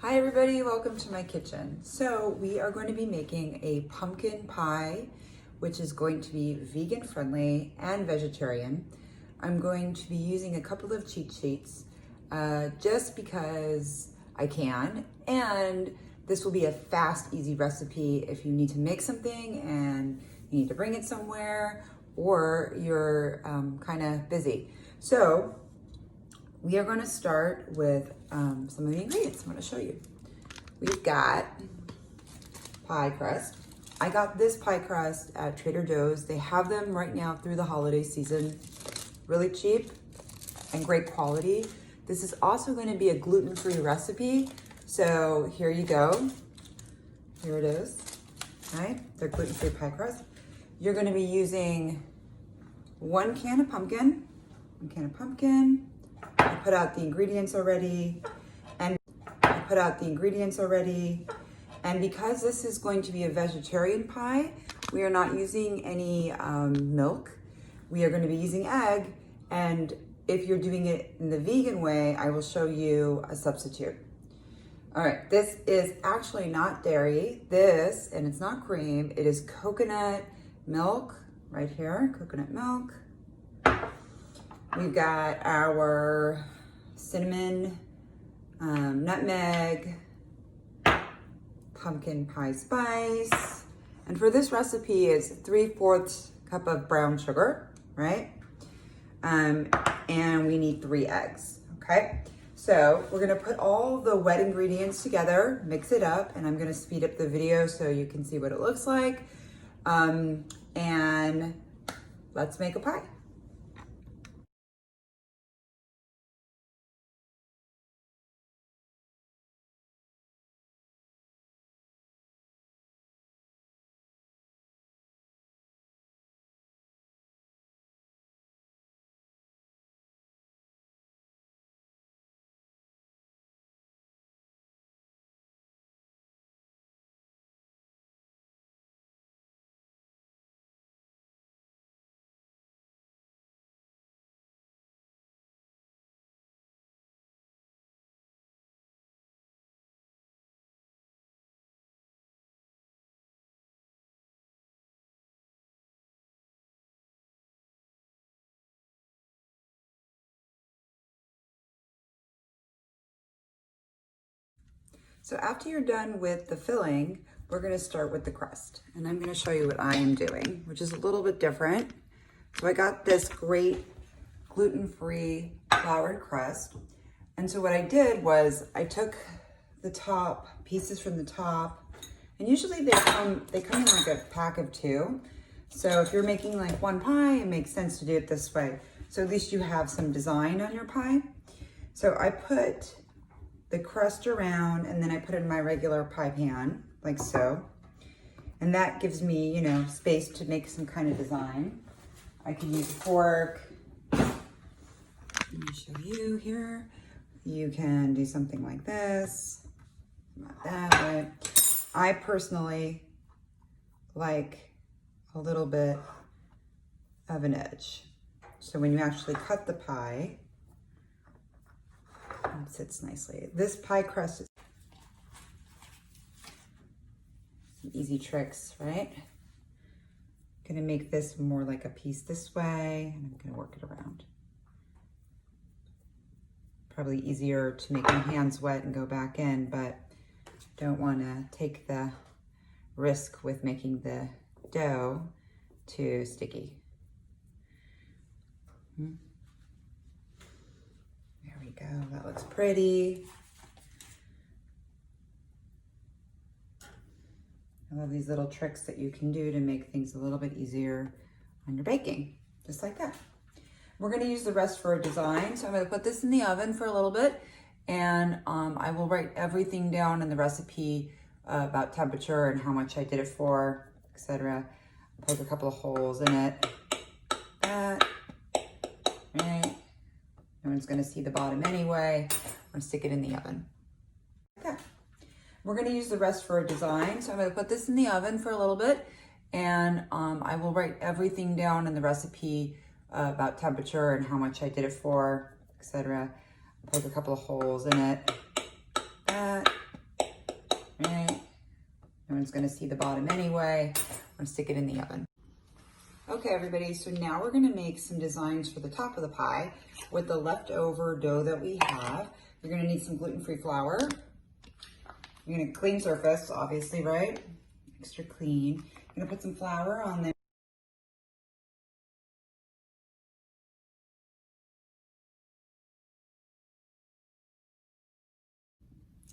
Hi everybody, welcome to my kitchen. So we are going to be making a pumpkin pie, which is going to be vegan friendly and vegetarian. I'm going to be using a couple of cheat sheets just because I can, and this will be a fast, easy recipe if you need to make something and you need to bring it somewhere or you're kind of busy. So we are going to start with some of the ingredients I'm going to show you. We've got pie crust. I got this pie crust at Trader Joe's. They have them right now through the holiday season. Really cheap and great quality. This is also going to be a gluten-free recipe. So here you go. Here it is. Right? They're gluten-free pie crust. You're going to be using 1 can of pumpkin. 1 can of pumpkin. I put out the ingredients already, and because this is going to be a vegetarian pie, we are not using any milk. We are going to be using egg, and if you're doing it in the vegan way, I will show you a substitute. All right, this is actually not dairy, and it's not cream, it is coconut milk, right here, coconut milk. We've got our cinnamon, nutmeg, pumpkin pie spice. And for this recipe, it's 3/4 cup of brown sugar, right? And we need 3 eggs, okay? So we're gonna put all the wet ingredients together, mix it up, and I'm gonna speed up the video so you can see what it looks like. And let's make a pie. So after you're done with the filling, we're gonna start with the crust. And I'm gonna show you what I am doing, which is a little bit different. So I got this great gluten-free floured crust. And so what I did was I took the top, pieces from the top, and usually they come in like a pack of 2. So if you're making like 1 pie, it makes sense to do it this way. So at least you have some design on your pie. So I put the crust around, and then I put it in my regular pie pan, like so. And that gives me, space to make some kind of design. I can use a fork. Let me show you here. You can do something like this, not that, but I personally like a little bit of an edge. So when you actually cut the pie, it sits nicely. This pie crust is some easy tricks, right? I'm gonna make this more like a piece this way, and I'm gonna work it around. Probably easier to make my hands wet and go back in, but don't wanna take the risk with making the dough too sticky. There we go, that looks pretty. I love these little tricks that you can do to make things a little bit easier when you're baking, just like that. We're gonna use the rest for a design. So I'm gonna put this in the oven for a little bit, and I will write everything down in the recipe about temperature and how much I did it for, etc. Poke a couple of holes in it. That, right? No one's gonna see the bottom anyway. I'm gonna stick it in the oven. Like that. We're gonna use the rest for a design. So I'm gonna put this in the oven for a little bit, and I will write everything down in the recipe about temperature and how much I did it for, etc. Poke a couple of holes in it. That, gonna see the bottom anyway. I'm gonna stick it in the oven. Okay, everybody, so now we're gonna make some designs for the top of the pie with the leftover dough that we have. You're gonna need some gluten-free flour. You're gonna clean surface, obviously, right? Extra clean. You're gonna put some flour on there.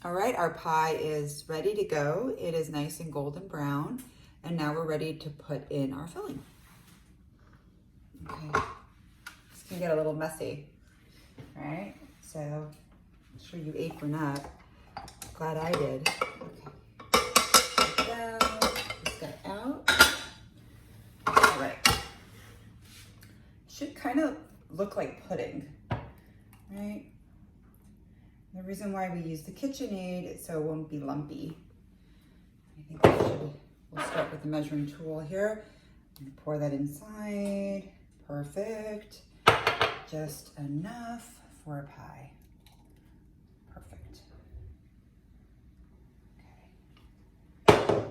All right, our pie is ready to go. It is nice and golden brown. And now we're ready to put in our filling. Okay, it's gonna get a little messy, right? So, I'm sure you apron up. Glad I did. Okay, down, just that out. All right. Should kind of look like pudding, right? The reason why we use the KitchenAid is so it won't be lumpy. I think we'll start with the measuring tool here. I'm gonna pour that inside. Perfect. Just enough for a pie. Perfect. Okay.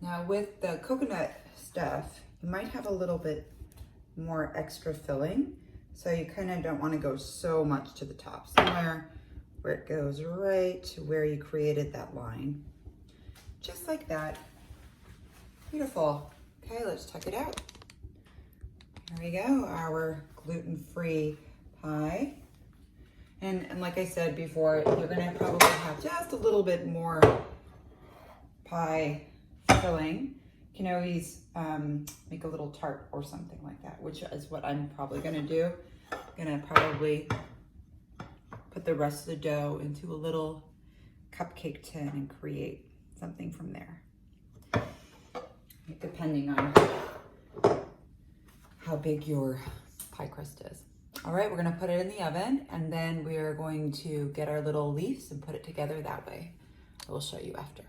Now with the coconut stuff, you might have a little bit more extra filling. So you kind of don't want to go so much to the top. Somewhere where it goes right to where you created that line. Just like that. Beautiful. Okay, let's tuck it out. There we go, our gluten-free pie. And like I said before, you're gonna probably have just a little bit more pie filling. You can always make a little tart or something like that, which is what I'm probably gonna do. I'm gonna probably put the rest of the dough into a little cupcake tin and create something from there, depending on how big your pie crust is. All right, we're gonna put it in the oven, and then we are going to get our little leaves and put it together that way. I will show you after.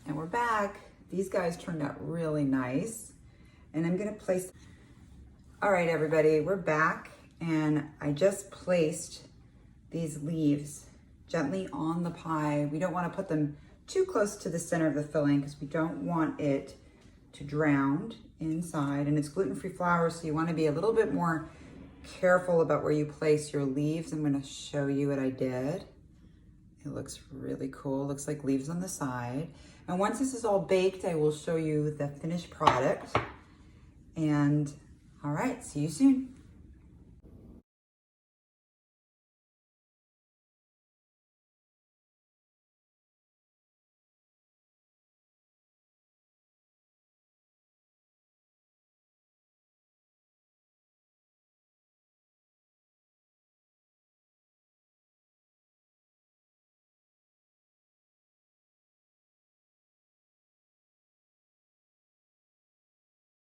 And we're back. These guys turned out really nice. And I'm gonna place, all right, everybody, we're back, and I just placed these leaves gently on the pie. We don't want to put them too close to the center of the filling because we don't want it to drown inside. And it's gluten-free flour, so you want to be a little bit more careful about where you place your leaves. I'm going to show you what I did. It looks really cool. It looks like leaves on the side. And once this is all baked, I will show you the finished product. And all right, see you soon.